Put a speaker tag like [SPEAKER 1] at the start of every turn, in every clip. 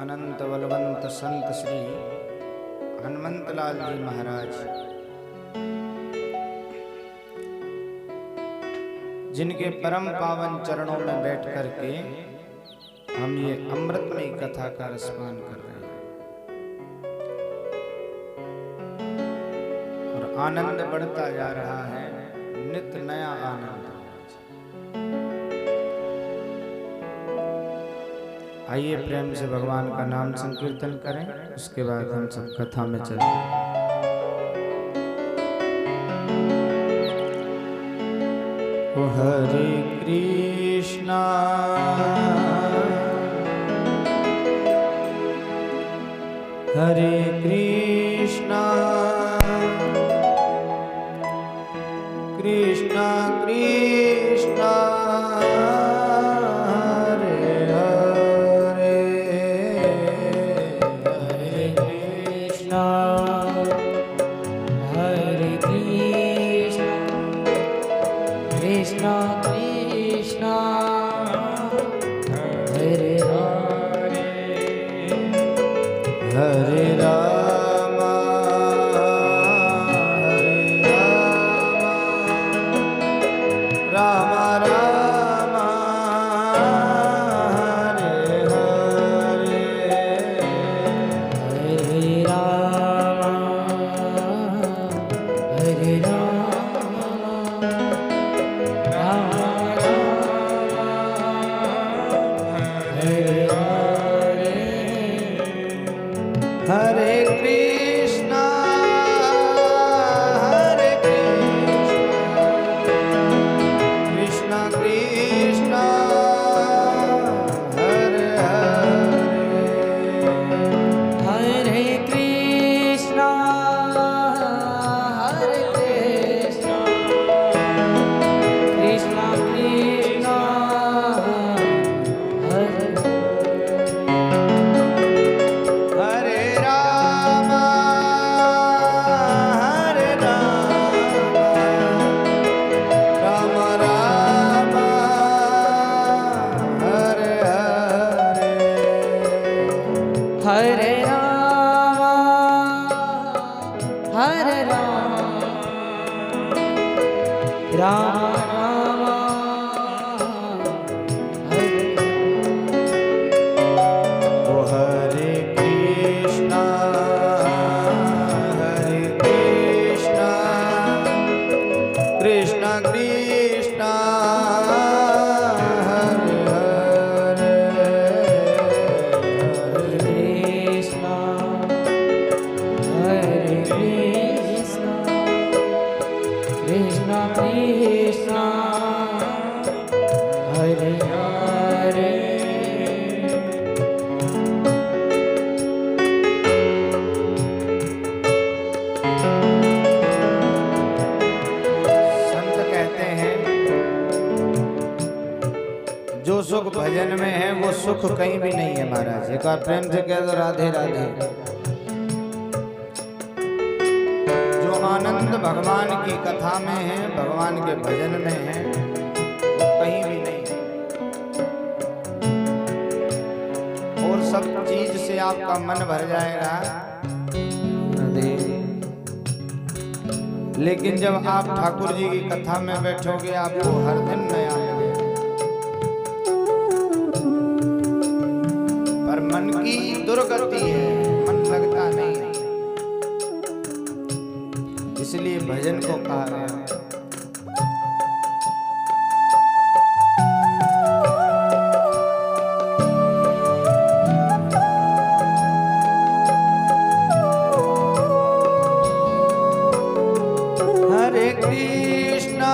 [SPEAKER 1] अनंत बलवंत संत श्री हनुमंत लाल जी महाराज, जिनके परम पावन चरणों में बैठ करके हम ये अमृतमयी कथा का रसपान कर रहे हैं और आनंद बढ़ता जा रहा है, नित्य नया आनंद। आइए प्रेम से भगवान का नाम संकीर्तन करें, उसके बाद हम सब कथा में चलें। ओ हरे कृष्णा हरे कृष्णा कृष्णा कृष्णा हरे राम राम राम हरे हरे हरे राम हरे राम राम हरे हरे कृष्णा कृष्णा कृष्णा हरे हरे हरे कृष्णा कृष्णा कृष्णा हरे राम राम राम हरे हरे हरे राम राम राम हरे ओ हरे कृष्णा कृष्णा कृष्णा हरे हरे हरे कृष्णा कृष्णा कृष्णा हरे हरे। संत कहते हैं जो सुख भजन में है वो सुख कहीं भी नहीं है महाराज। एक बार प्रेम से कह दो राधे राधे। जो आनंद भगवान की कथा में है, भगवान के भजन में है, वो कहीं भी नहीं है। और सब चीज से आपका मन भर जाएगा, लेकिन जब आप ठाकुर जी की कथा में बैठोगे आपको हर दिन नया मिलेगा। पर मन की दुर्गति है, मन लगता नहीं, इसलिए भजन को कहा गया। हरे कृष्णा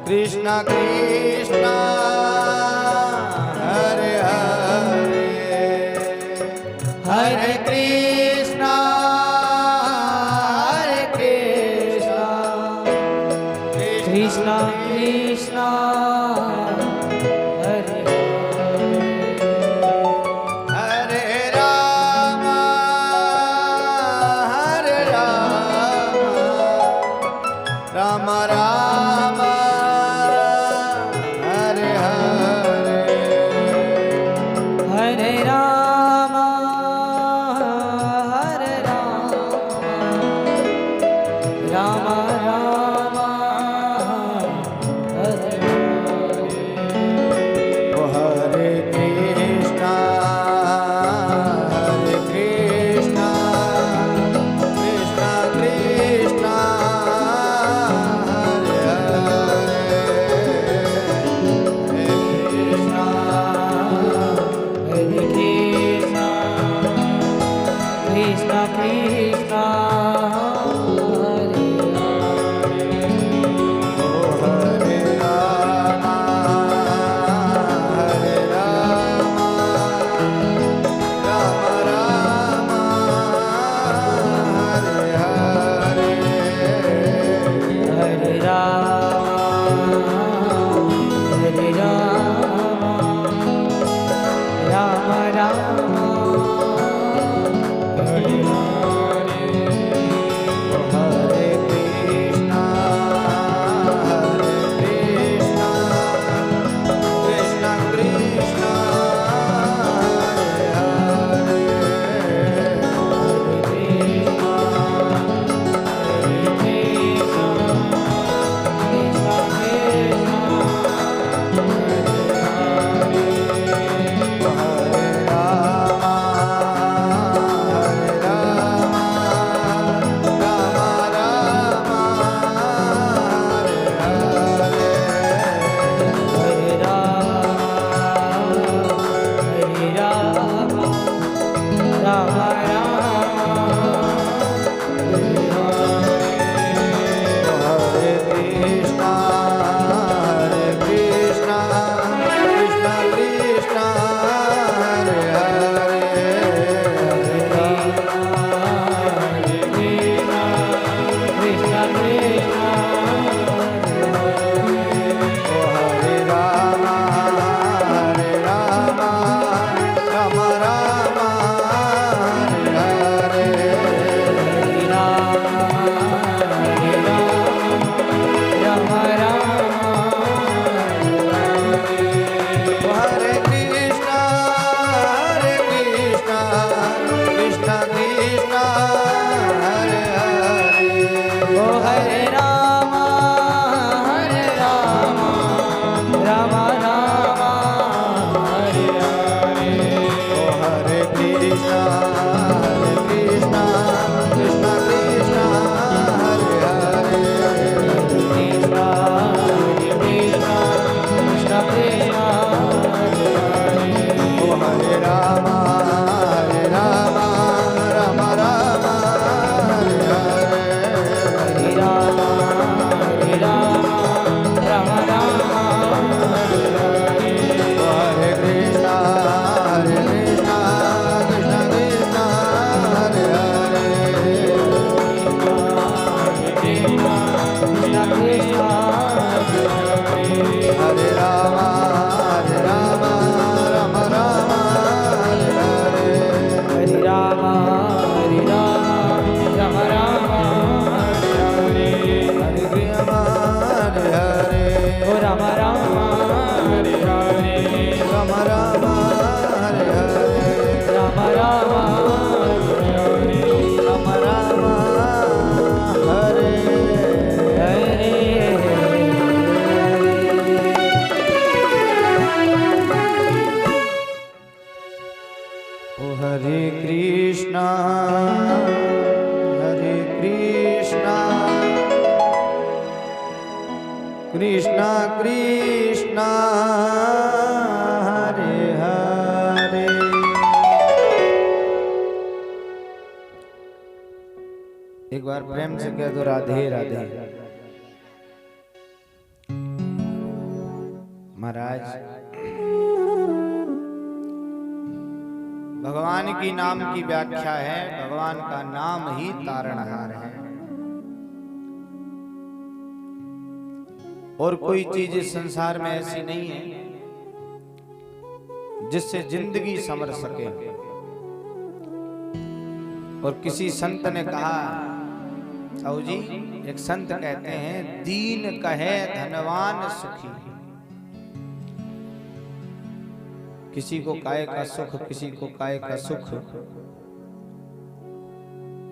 [SPEAKER 1] कृष्णा कृष्णा हरे हरे हरे कृष्णा कृष्णा कृष्णा हरे हरे राम राम राम हरे हरे हरे राम राम राम हरे हरे।
[SPEAKER 2] हरे राम राम राम हरे हरे।
[SPEAKER 1] हरे हरे हरे
[SPEAKER 2] ओ राम राम हरे हरे।
[SPEAKER 1] राम राम हरे हरे
[SPEAKER 2] राम राम हरे हरे।
[SPEAKER 1] राम राम हरे
[SPEAKER 2] हरे
[SPEAKER 1] ओ हरे कृष्णा कृष्णा कृष्णा हरे हरे। एक बार प्रेम से कह दो राधे राधे। महाराज भगवान की नाम की व्याख्या है, भगवान का नाम ही तारणहार है। और कोई चीज इस संसार में ऐसी नहीं है जिससे जिंदगी संवर सके। और किसी संत ने कहा, साहू जी, एक संत कहते हैं, दीन कहे धनवान सुखी। किसी को काय का सुख, किसी को काय का सुख,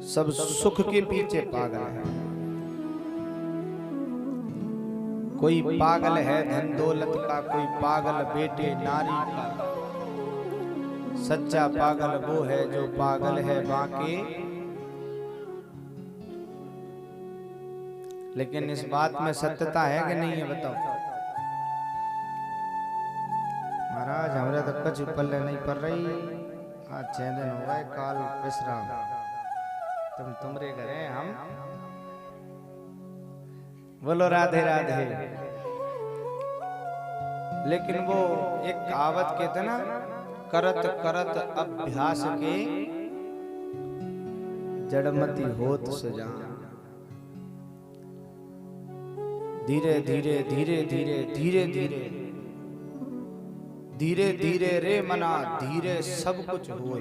[SPEAKER 1] सब सुख के पीछे पागल है। कोई पागल है धन दौलत का, कोई पागल बेटे नारी का। सच्चा पागल वो है जो पागल है बाकी। लेकिन इस बात में सत्यता है कि नहीं है, बताओ महाराज। हमारे तो कुछ पल्ले नहीं पड़ रही। आज 6 दिन हो गए, काल विश्राम। तुमरे घरे हम बोलो राधे राधे। लेकिन वो एक कहावत कहते ना, करत करत अभ्यास के जड़मती होत सजान। धीरे धीरे धीरे धीरे धीरे धीरे धीरे धीरे रे मना धीरे सब कुछ होए।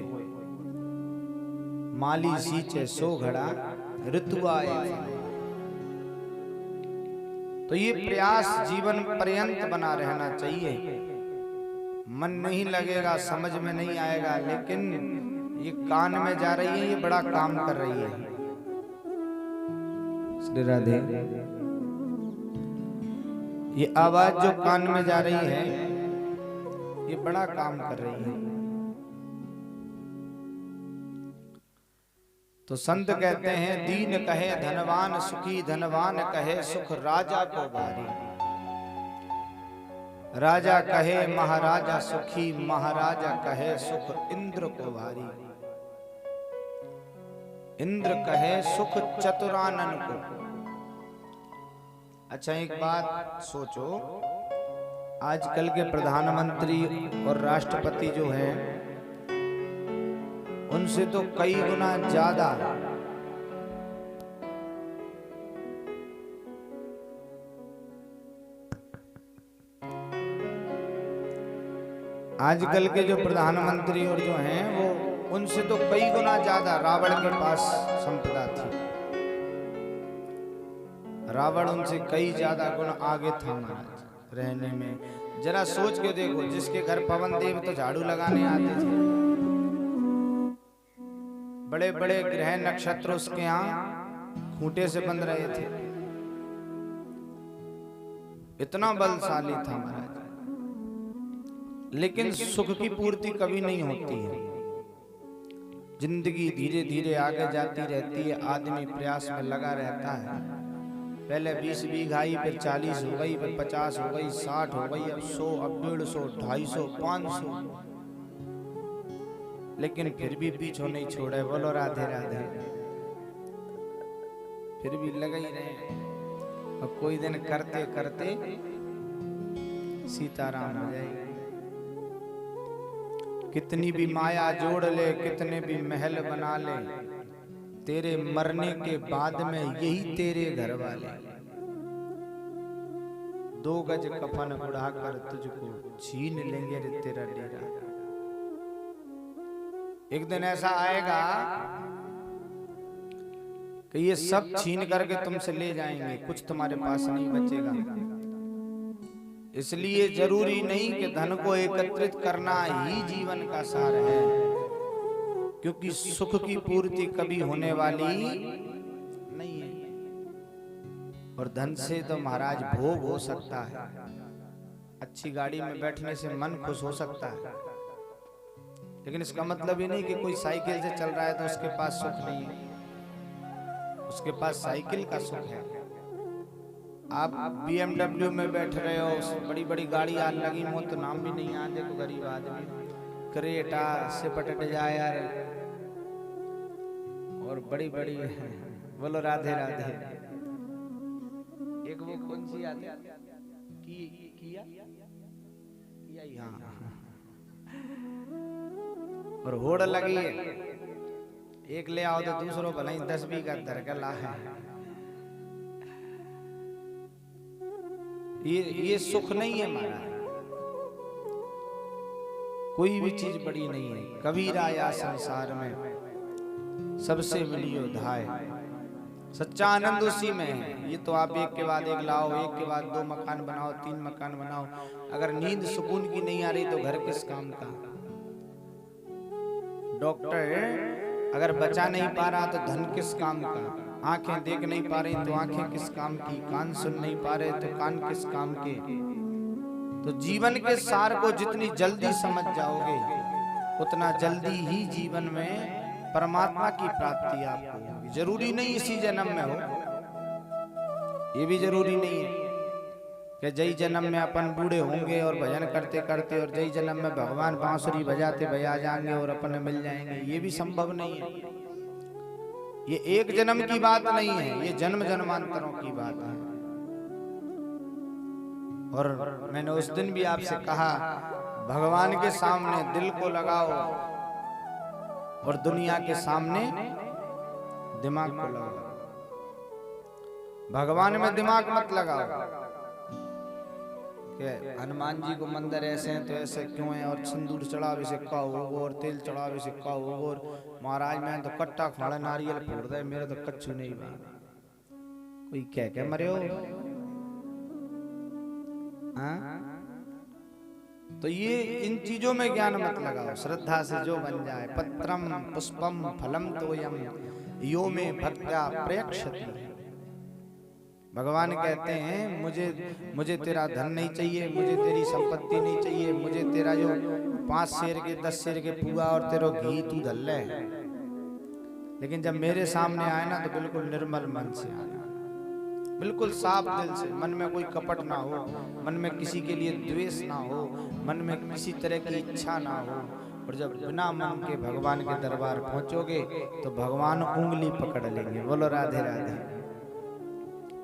[SPEAKER 1] माली सींचे सो घड़ा ऋतु आए। तो ये प्रयास जीवन पर्यंत बना रहना चाहिए। मन नहीं लगेगा, समझ में नहीं आएगा, लेकिन ये कान में जा रही है, ये बड़ा काम कर रही है। श्री राधे। ये आवाज जो कान में जा रही है, ये बड़ा काम कर रही है। तो संत कहते हैं, दीन कहे धनवान सुखी, धनवान कहे सुख राजा को भारी। राजा कहे महाराजा सुखी, महाराजा कहे सुख इंद्र को भारी। इंद्र कहे सुख चतुरानन को। अच्छा एक बात सोचो, आजकल के प्रधानमंत्री और राष्ट्रपति जो हैं, उनसे तो कई गुना ज्यादा आजकल के जो प्रधानमंत्री और जो हैं, वो उनसे तो कई गुना ज्यादा रावण के पास संपदा थी। रावण उनसे कई ज्यादा गुण आगे था महाराज रहने में। जरा सोच के देखो, जिसके घर पवन देव तो झाड़ू लगाने आते थे, बड़े बड़े ग्रह नक्षत्र उसके यहाँ खूंटे से बंध रहे थे। इतना बलशाली था महाराज। लेकिन सुख की पूर्ति कभी नहीं होती है। जिंदगी धीरे धीरे आगे जाती रहती है, आदमी प्रयास में लगा रहता है। पहले 20 बीघाई, फिर 40 हो गई, फिर 50 हो गई, 60 हो गई, अब 100, अब 150, 250, 500। लेकिन फिर भी पीछे नहीं छोड़े। बोलो राधे राधे। फिर भी लगे ही रहे। और कोई दिन करते करते सीताराम हो जाएगी। कितनी भी माया जोड़ ले, कितने भी महल बना ले, तेरे मरने के बाद में यही तेरे घर वाले। 2 गज कफन उड़ाकर तुझको छीन लेंगे रे तेरा डेरा। एक दिन ऐसा आएगा कि ये सब छीन करके तुमसे ले जाएंगे, कुछ तुम्हारे पास नहीं बचेगा। इसलिए जरूरी नहीं कि धन को एकत्रित करना ही जीवन का सार है, क्योंकि सुख की पूर्ति कभी होने वाली नहीं है। और धन से तो महाराज भोग हो सकता है, अच्छी गाड़ी में बैठने से मन खुश हो सकता है, लेकिन इसका मतलब ये नहीं कि कोई साइकिल से चल रहा है तो उसके पास सुख नहीं है। उसके पास साइकिल का सुख है। आप BMW में बैठ रहे हो, बड़ी बड़ी गाड़ी आज लगी हो तो नाम भी नहीं याद, देखो गरीब आदमी क्रेटा से पटक जाए यार, और बड़ी बड़ी बोलो राधे राधे। एक वो कौन सी आती किया हाँ, और होड़ लगी है, एक ले आओ तो दूसरों भले 10-20 का दरगला है। ये सुख नहीं है महाराज, कोई भी चीज बड़ी नहीं है। कबीर आया संसार में सबसे मिलियो धाय, सच्चा आनंद उसी में है। ये तो आप एक के बाद एक लाओ, एक के बाद 2 मकान बनाओ, 3 मकान बनाओ, अगर नींद सुकून की नहीं आ रही तो घर किस काम का। डॉक्टर अगर बचा नहीं पा रहा तो धन किस काम का। आंखें देख नहीं पा रही तो आंखें किस काम की, कान सुन नहीं पा रहे तो कान किस काम के। तो जीवन के सार को जितनी जल्दी समझ जाओगे उतना जल्दी ही जीवन में परमात्मा की प्राप्ति आपको होगी। जरूरी नहीं इसी जन्म में हो, ये भी जरूरी नहीं है कि जय जन्म में अपन बूढ़े होंगे और भजन करते करते और जय जन्म में भगवान बांसुरी बजाते बजा जाएंगे और अपन मिल जाएंगे। ये भी संभव नहीं है। ये एक जन्म की बात नहीं है, ये जन्म जन्मांतरों की बात है। और मैंने उस दिन भी आपसे कहा, भगवान के सामने दिल को लगाओ और दुनिया के सामने दिमाग को लगाओ। भगवान में दिमाग मत लगाओ कि हनुमान जी को मंदिर ऐसे हैं तो ऐसे क्यों है, और सिंदूर चढ़ावे से का होगा और तेल चढ़ावे से का होगा, और महाराज मैं तो कट्टा खाड़ा नारियल फोड़ दे, मेरे तो कच्चू नहीं बा। कोई क्या मरे हो हाँ? तो ये इन चीजों में ज्ञान मत लगाओ। श्रद्धा से जो बन जाए, पत्रम पुष्पम फलम तोयम यो में भक्त्या प्रयक्षति। भगवान कहते हैं मुझे तेरा धन नहीं चाहिए, मुझे तेरी संपत्ति नहीं चाहिए, मुझे तेरा जो 5 शेर के 10 शेर के पुआ और तेरा घी तू धल ले, लेकिन जब मेरे सामने आए ना तो बिल्कुल निर्मल मन से आना, बिल्कुल साफ दिल से, मन में कोई कपट ना हो, मन में किसी के लिए द्वेष ना हो, मन में किसी तरह की इच्छा ना हो। और जब बिना मन के भगवान के दरबार पहुंचोगे तो भगवान उंगली पकड़ लेंगे। बोलो राधे राधे।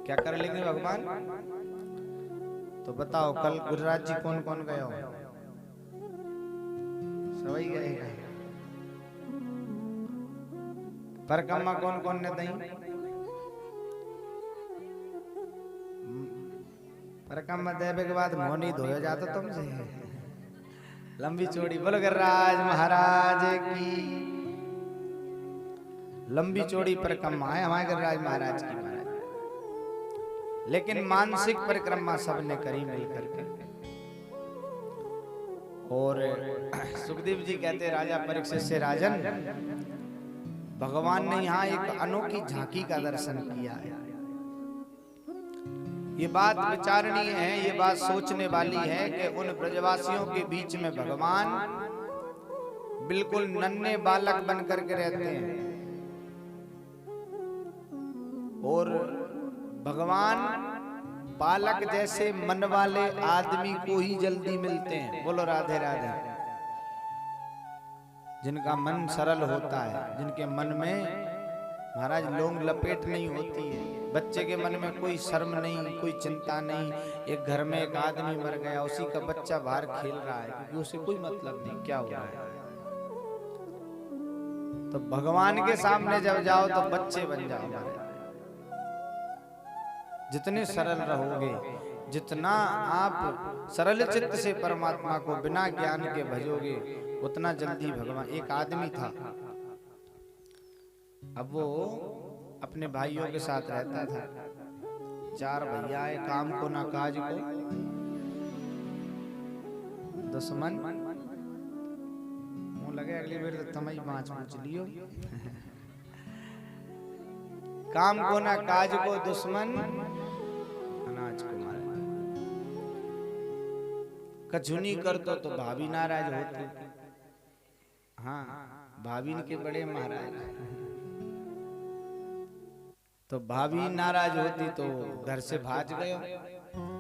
[SPEAKER 1] क्या कर लेंगे भगवान? तो बताओ कल गुजरात जी कौन कौन गए हो? सभी गए हैं। परिक्रमा कौन कौन ने दई? परिक्रमा देवे के बाद मोनी धोया जाता तुमसे लंबी चौड़ी। बोलो गिरिराज महाराज की लंबी चौड़ी परिक्रमा है हमारे गिरिराज महाराज की। लेकिन मानसिक परिक्रमा सबने करी मिलकर के। और सुखदेव जी कहते राजा परीक्षित से, राजन भगवान ने यहाँ एक अनोखी झांकी का दर्शन किया है। ये बात विचारणीय है, ये बात सोचने वाली है कि उन ब्रजवासियों के बीच में भगवान बिल्कुल नन्हे बालक बनकर के रहते हैं और भगवान बालक जैसे मन वाले आदमी को ही जल्दी मिलते हैं। बोलो राधे राधे। जिनका मन सरल होता है, जिनके मन में महाराज लोग लपेट नहीं होती है, बच्चे के मन में कोई शर्म नहीं, कोई चिंता नहीं। एक घर में एक आदमी मर गया, उसी का बच्चा बाहर खेल रहा है क्योंकि उसे कोई मतलब नहीं क्या हो रहा है। तो भगवान के सामने जब जाओ तो बच्चे बन जाओ। जितने सरल रहोगे, जितना आप सरल चित्त से परमात्मा को बिना ज्ञान के भजोगे उतना जल्दी भगवान। एक आदमी था, अब वो अपने भाइयों के साथ रहता था। 4 भैया आए, काम को ना काज को दुश्मन। मुंह लगे अगली बार तो तमई बाँच पूछ लियो। काम को ना काज को दुश्मन, अनाज को मारे। कछुनी कर तो भाभी नाराज होती। हाँ, भाभी के बड़े महाराज। तो भाभी नाराज होती तो घर से भाग गए।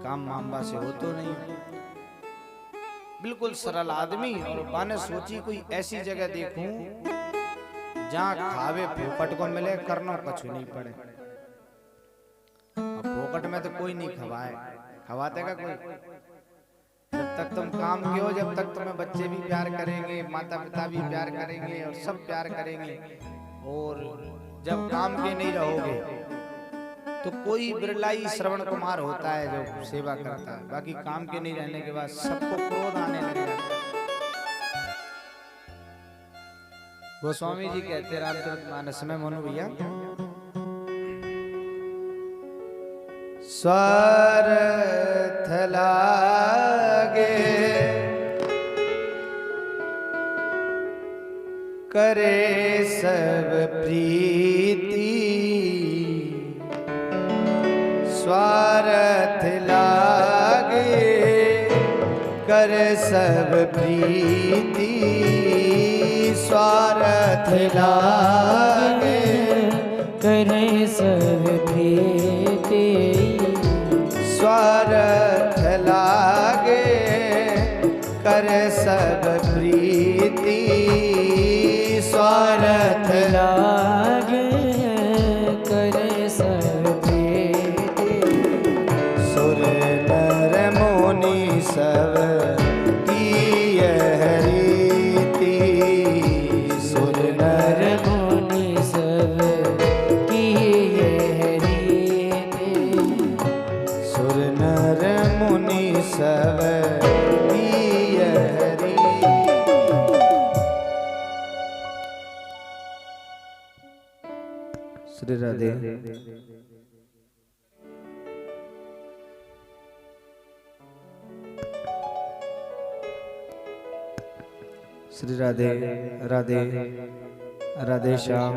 [SPEAKER 1] काम मामबा से हो तो नहीं। बिल्कुल सरल आदमी, और बाने सोची कोई ऐसी जगह देखूं जहाँ खावे फोकट को मिले, करना कछु नहीं पड़े। अब फोकट में तो कोई नहीं खवाए, खवाते का कोई? जब तक तुम काम के हो, जब तक तुम्हें बच्चे भी प्यार करेंगे, माता पिता भी प्यार करेंगे और सब प्यार करेंगे। और जब काम के नहीं रहोगे तो कोई बिरला ही श्रवण कुमार होता है जो सेवा करता है। बाकी काम के नहीं रहने के बाद सबको क्रोध आने लगेगा। गोस्वामी जी कहते रामचरितमानस में, मोनू भैया, स्वार्थ लागे करे सब प्रीति, स्वार्थ लागे कर सब प्रीति, स्वार्थ लागे
[SPEAKER 2] करे सब प्रीति,
[SPEAKER 1] स्वार्थ लागे कर सब प्रीति, स्वार्थ
[SPEAKER 2] लागे करे सब प्रीति,
[SPEAKER 1] सुर नर मुनि सब की यह रीति, सुर नर
[SPEAKER 2] मुनि सब की यह रीति,
[SPEAKER 1] सुर नर मुनि सब की यह रीति। श्री राधे। श्री राधे राधे राधे श्याम,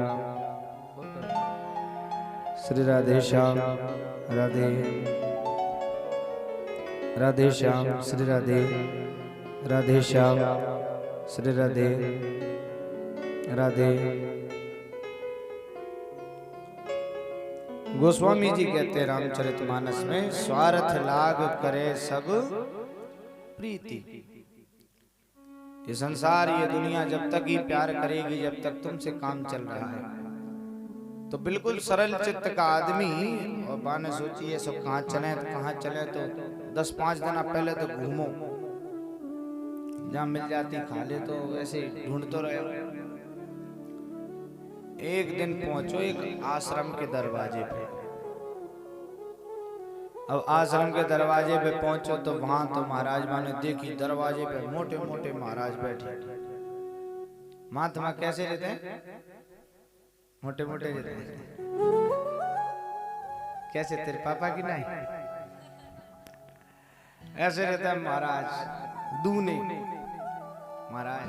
[SPEAKER 1] श्री राधे श्याम राधे राधे श्याम, श्री राधे राधे श्याम, श्री राधे राधे। गोस्वामी जी कहते हैं रामचरितमानस में, स्वार्थ लाग करे सब प्रीति। ये संसार, ये दुनिया जब तक ही प्यार करेगी, जब तक तुमसे काम चल रहा है। तो बिल्कुल सरल चित्त का आदमी, और बाने सोचिए सब कहाँ चले तो कहाँ चले, तो 10-5 दिन पहले तो घूमो, जहाँ मिल जाती खा ले, तो वैसे ढूंढ तो रहे। एक दिन पहुंचो एक आश्रम के दरवाजे पे। अब आश्रम के दरवाजे पे पहुंचो तो वहां तो महाराज माने देखी, दरवाजे पे मोटे मोटे महाराज बैठे। महात्मा कैसे रहते हैं? मोटे मोटे रहते हैं। कैसे, तेरे पापा की नहीं? ऐसे रहता है महाराज, दूने महाराज,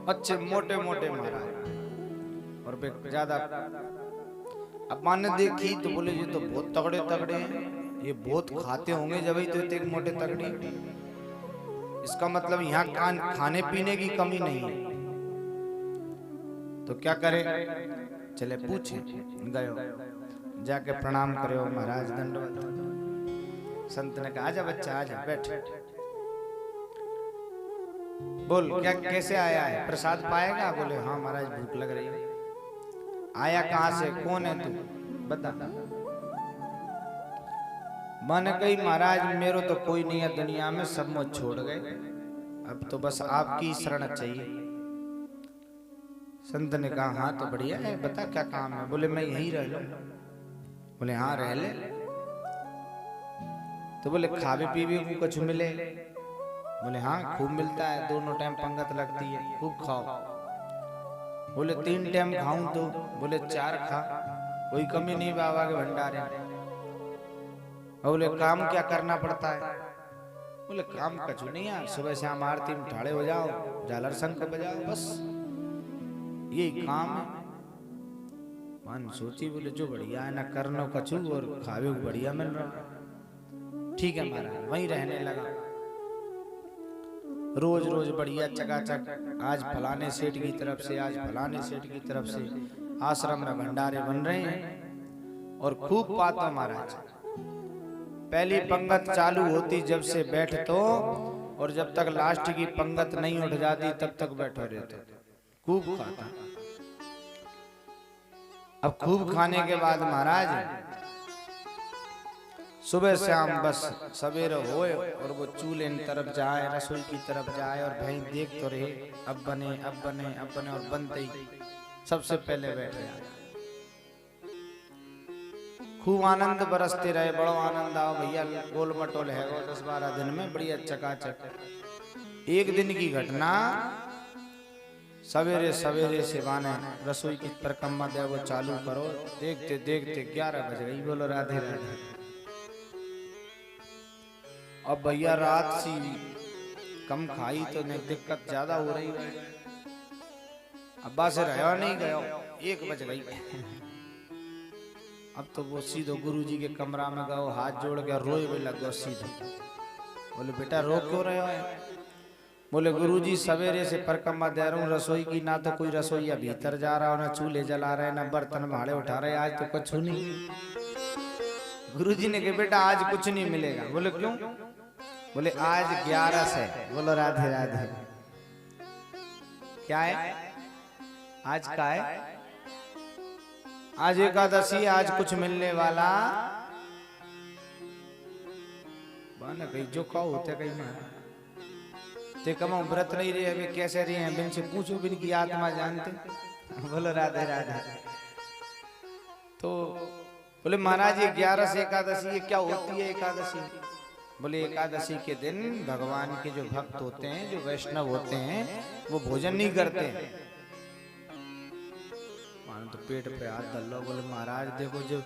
[SPEAKER 1] अच्छे मोटे मोटे महाराज। और ज्यादा अब माने देखी तो बोले ये तो बहुत तगड़े तगड़े हैं, ये बहुत खाते होंगे जब ही तो इतने मोटे तगड़े। इसका मतलब यहाँ खाने पीने की कमी नहीं है। तो क्या करे, चले पूछे, गयो, जाके प्रणाम करो महाराज, दंडवत। संत ने कहा आजा बच्चा आजा बैठ, बोल क्या कैसे आया है, प्रसाद पाएगा? बोले हाँ महाराज भूख लग रही है। आया कहाँ से, कौन है तू, बता। मैंने कही महाराज मेरो तो कोई नहीं है दुनिया में, सब मुझ छोड़ गए, अब तो बस आपकी शरण चाहिए। संत ने कहा हाँ तो बढ़िया है, बता क्या काम है? बोले मैं यहीं रह लूं। बोले हाँ रह ले। तो बोले खावे पीवे को कुछ मिले? बोले हाँ खूब मिलता है, दोनों टाइम पंगत लगती है, खूब खाओ। बोले 3 टाइम खाऊं तो? बोले 4 खा, कोई कमी नहीं बाबा के भंडारे। बोले काम क्या करना पड़ता है? बोले काम कछु नहीं है, सुबह शाम आरती में ठाड़े हो जाओ, झालर शंख बजाओ, बस यही काम है। मन सोची बोले जो बढ़िया है ना करनो कछु और खावे को बढ़िया मिल रहा। ठीक है महाराज, वहीं रहने लगा। रोज रोज बढ़िया चकाचक, आज फलाने सेठ की तरफ से, आज फलाने सेठ की तरफ से आश्रम में भंडारे बन रहे हैं और खूब पातो महाराज। पहली पंगत चालू होती जब से बैठतो और जब तक लास्ट की पंगत नहीं उठ जाती तब तक बैठो रहते, खूब खाता। अब खूब खाने के बाद महाराज सुबह शाम बस सवेरे होए और वो चूल्हे की तरफ जाए, रसोई की तरफ जाए और भाई देख तो रहे अब बने अब बने अब बने, और बनते ही सबसे पहले बैठ जाए। खूब आनंद बरसते रहे, बड़ो आनंद आओ भैया, गोल मटोल है वो 10-12 दिन में बढ़िया चकाचक। एक दिन की घटना, सवेरे सवेरे से बाने रसोई की परिक्रमा दे वो चालू करो, देखते देखते 11 बज गई। बोलो राधे राधे। अब भैया रात सी कम खाई तो नहीं दिक्कत ज्यादा हो रही है। अब्बा से रहा नहीं गया, 1 बज गई। अब तो वो सीधो गुरुजी के कमरा में गयो, हाथ जोड़ के रोए भी लग गयो सीधो। बोले बेटा रो क्यों रहे हो? बोले गुरुजी सवेरे से परिक्रमा दे रहा हूँ रसोई की, ना तो कोई रसोईया भीतर जा रहा हो, ना चूल्हे जला रहे, ना बर्तन भाड़े उठा रहे, आज तो कुछ नहीं। गुरुजी ने कहा बेटा आज कुछ नहीं मिलेगा। बोले क्यों? बोले आज 11 है। बोलो राधे राधे। क्या है आज? का है आज? एकादशी, आज कुछ मिलने वाला बाना कहीं जो कहो होते कहीं ना ते कमा व्रत नहीं रहे, वे कैसे रहे हैं बिन से पूछो, बिन की आत्मा जानते। बोलो राधे राधे। तो बोले महाराज ये 11 से एकादशी, ये क्या होती है एकादशी? बोले एकादशी के दिन भगवान के जो भक्त होते हैं, जो वैष्णव होते हैं, वो भोजन नहीं करते हैं। मान तो पेट पे हाथ डाल लो। बोले महाराज देखो जो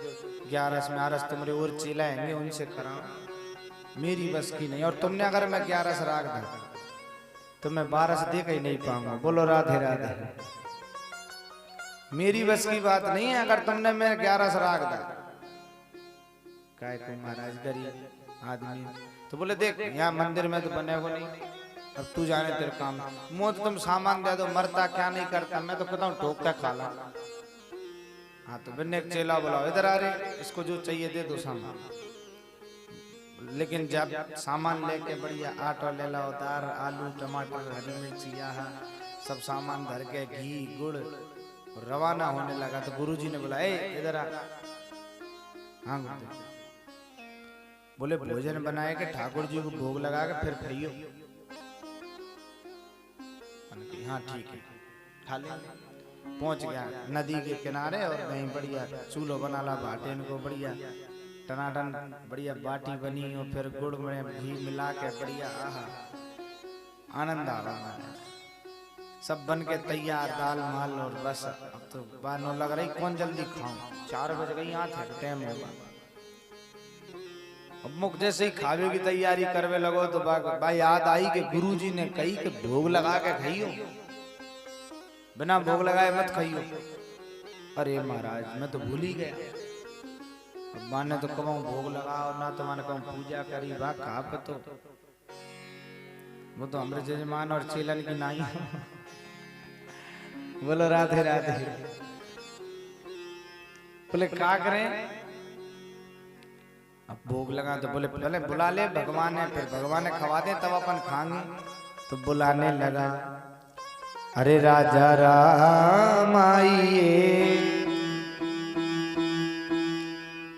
[SPEAKER 1] 11 में आरस तुम्हारे और चिल्लाएंगे उनसे कराओ, मेरी बस की नहीं। और तुमने अगर मैं 11 राख दूं तो मैं 12 दे के ही नहीं पाऊंगा। बोलो राधे राधे। मेरी बस की बात नहीं है अगर तुमने मैं 11 राख दूं। काय को महाराज गरीब आदमी। तो बोले देख यहाँ मंदिर में तो बने को नहीं, अब तू जाने तेरे काम। मुँह तो तुम सामान दे दो, मरता क्या नहीं करता, मैं तो कहता हूँ ठोक के खा ला। हाँ तो बिन्ने एक चेला बुलाओ, इधर आ रहे, इसको जो चाहिए दे दो सामान। लेकिन जब सामान लेके बढ़िया आटा ले लो, दाल आलू टमाटर हरी मिर्ची सब सामान धर के घी गुड़ रवाना होने लगा, तो गुरुजी ने बोला इधर आ। हाँ बोले भोजन बनाए के ठाकुर जी को भोग लगा के फिर खाइयो। हाँ ठीक है खा ले। पहुंच गया नदी के किनारे और कहीं बढ़िया चूल्हो बना ला, भाटे इनको बढ़िया टनाटन बढ़िया बाटी बनी और फिर गुड़ में घी मिला के बढ़िया आनंद आ रहा है। सब बन के तैयार दाल माल, और बस अब तो बानो लग रही कौन जल्दी खाऊं, 4 बज गई, यहाँ थे टाइम होगा। अब मुख जैसे ही खावे की तैयारी करवे लगो तो भाई याद आई कि गुरुजी ने कही कि भोग लगा के खाइयो, बिना भोग लगाए मत खाइयो। अरे महाराज मैं तो भूल ही गया। अब माने तो कहूँ भोग लगाओ ना, तो माने कहूँ पूजा करी, बा कहा पे तो वो तो हमारे जजमान और चेलन की नाई। बोलो राधे राधे। बोले क्या करें? अब भोग लगा तो बोले पहले बुला ले भगवान है, फिर भगवान ने खवा दे तब अपन खाएंगे। तो बुलाने लगा, अरे राजा राम आइए,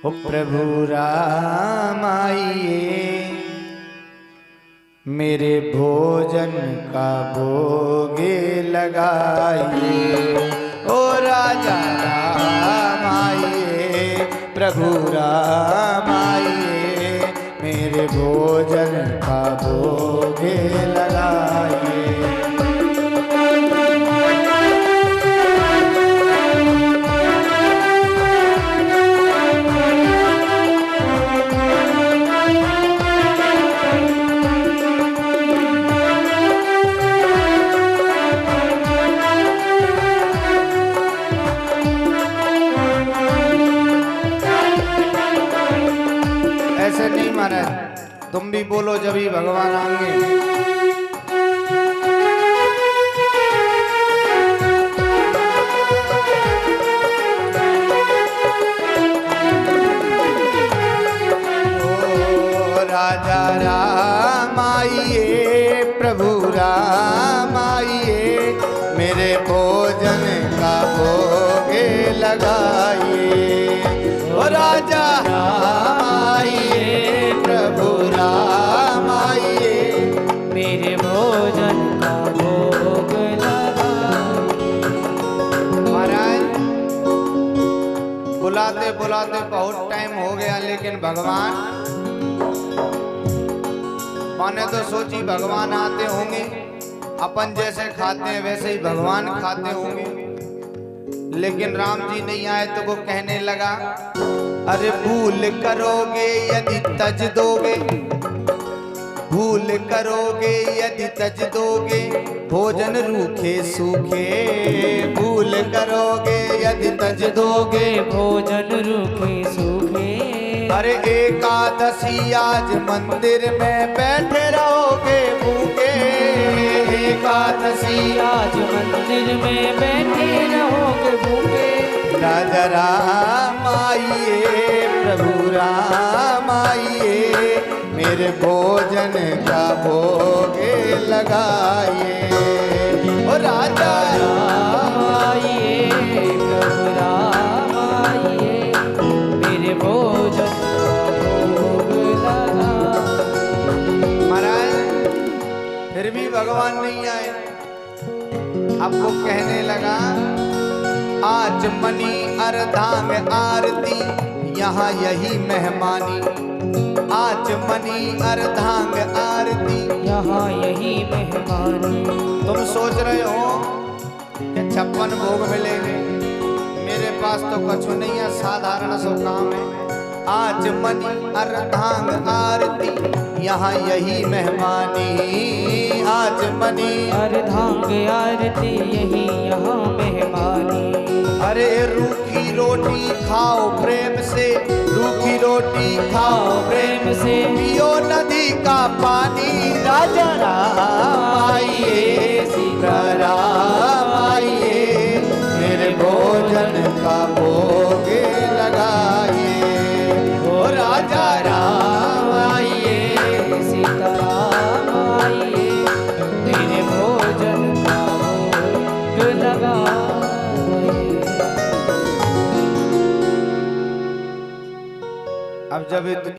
[SPEAKER 1] ओ प्रभु राम आइए, मेरे भोजन का भोगे लगाइए। ओ राजा राम आइए, प्रभु राम आइए, मेरे मेरे भोजन का भोग लगाइए। ऐसे नहीं महाराज, तुम भी बोलो जब ही भगवान आएंगे। ओ राजा राम आइए, प्रभु राम आइए, मेरे भोजन का भोग लगाइए। ओ राजा राम आइए, प्रभु राम आइए,
[SPEAKER 2] मेरे भोजन का भोग लगाइए।
[SPEAKER 1] महाराज बुलाते बुलाते बहुत टाइम हो गया, लेकिन भगवान माने तो सोची भगवान आते होंगे, अपन जैसे खाते हैं वैसे ही भगवान खाते होंगे, लेकिन राम जी नहीं आए तो वो कहने लगा, अरे भूल करोगे यदि तज दोगे, भूल करोगे यदि तज दोगे, भोजन रूखे सूखे, भूल करोगे यदि तज दोगे,
[SPEAKER 2] भोजन रूखे सूखे।
[SPEAKER 1] अरे एकादशी आज मंदिर में बैठे रहोगे भूखे, एकादशी
[SPEAKER 2] आज मंदिर में बैठे रहोगे भूखे।
[SPEAKER 1] राजा राम आइए, प्रभु राम आइए, मेरे भोजन का भोग लगाइए। ओ राजा
[SPEAKER 2] राम आइए, प्रभु राम आइए, मेरे भोजन का भोग लगाइए।
[SPEAKER 1] महाराज फिर भी भगवान नहीं आए। अब वो कहने लगा, आज मनी अर्धांग आरती यहाँ यही मेहमानी, आज मनी अर्धांग आरती
[SPEAKER 2] यहाँ यही मेहमानी।
[SPEAKER 1] तुम सोच रहे हो कि 56 भोग मिलेंगे, मेरे पास तो कुछ नहीं है, साधारण सो काम है। आज मनी अर्धांग आरती यहाँ यही मेहमानी, आज मनी
[SPEAKER 2] अर्धांग आरती यही यहाँ मेहमानी।
[SPEAKER 1] अरे रूखी रोटी खाओ प्रेम से, रूखी रोटी खाओ
[SPEAKER 2] प्रेम से,
[SPEAKER 1] पियो नदी का पानी। राजा राम आइए, सीता राम आइए, मेरे भोजन का भोग लगाइए। ओ राजा राम आइए,
[SPEAKER 2] सीता राम आइए, मेरे भोजन का भोग लगाइए।
[SPEAKER 1] अब जब